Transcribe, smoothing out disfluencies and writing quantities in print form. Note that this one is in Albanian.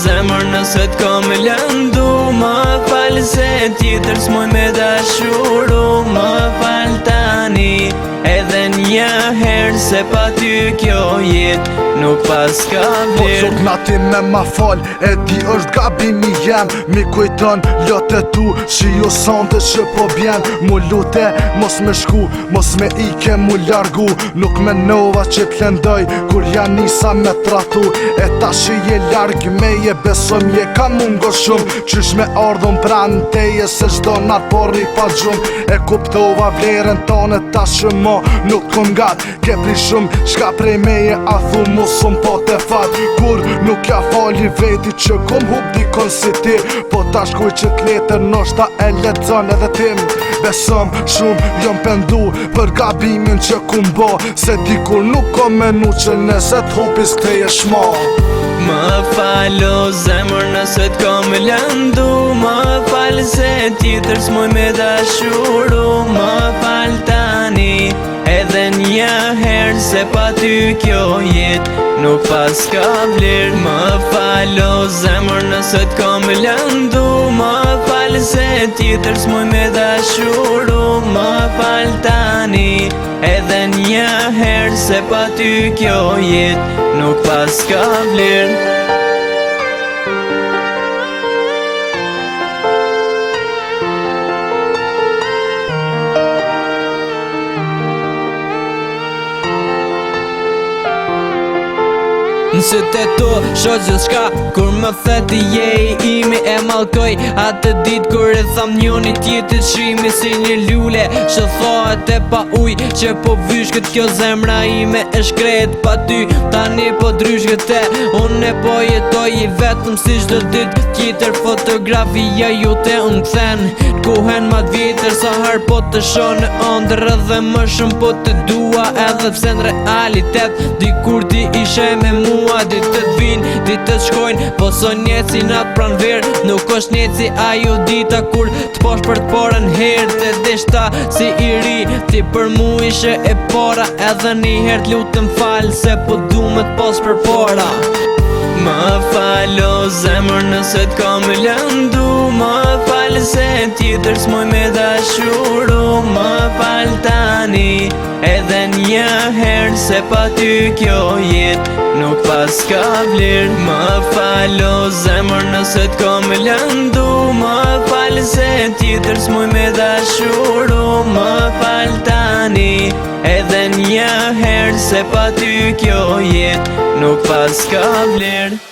zemër nëse t'kom lëndu. Më falë se tjetër s'moj me dashuru. Më falë tani edhe një herë, se pa ty kjo jetë nuk pas ka vlerë. Po qok nati me ma fal, e di është gabimi jem. Mi kujton lote tu, që ju sante që po bjen. Mu lute, mos me shku, mos me ike mu largu. Nuk me nova që t'lendoj, kur janë nisa me tratu. E ta që je larg me je besom je ka mungo shumë. Qysh me ardhën pranë teje se qdo natë porri pa gjumë. E kuptova vlerën tone ta që mo nuk kom gat. Ke pri shumë shka prej meje a thu mu sum po te fat. Kur nuk ja fali veti që kom hup dikon si ti. Po ta shkuj që t'letër noshta e lexon edhe tim. Besom shumë jom pendu për gabimin që kum bo. Se dikur nuk kom menu që nëse t'hupis t'teje shmo. Më falo zemër nëse t'kom lëndu. Më falë se tjetër s'moj me dashuru. Më falë tani edhe një herë, se pa ty kjo jetë nuk pas ka vlerë. Më falo zemër nëse t'kom lëndu. Më falë se tjetër s'moj me dashuru. Më falë tani edhe një herë, se pa ty kjo jetë nuk pas ka vlerë. Nëse të to shoh gjithë shka, kur më theti je i imi e malkoj. Atë dit kur e tham njoni tjetit shimi si një lule që thohet e pa uj, që po vyshket kjo zemra ime e shkret pa ty. Tani po dryshket e unë e po jetoj i vetëm si çdo dit tjetër. Fotografia ju te unë kthen kuhen ma t'vjetër, sa her po të shoh në ëndër edhe më shumë po të dua. Edhe pse në realitet dikur ti ishe me mua. Ditët vinë, ditët shkojnë, po so njeci natë pran verë. Nuk është njeci ajo dita kur t'posh për t'porën herë. Te deshta si i ri, ti për mu ishe e para. Edhe një herë t'lutem falë, se po du me t'pos për para. Më falo zemër nëse t'kom lëndu. Më falë se tjetër s'moj me dashuru. Më falë tani edhe një herë, se pa ty kjo jetë nuk pas ka vlerë. Më falo zemër nëse t'kom lëndu. Më falë se tjetër s'moj me dashuru. Më falë tani edhe një herë, se pa ty kjo jetë nuk pas ka vlerë.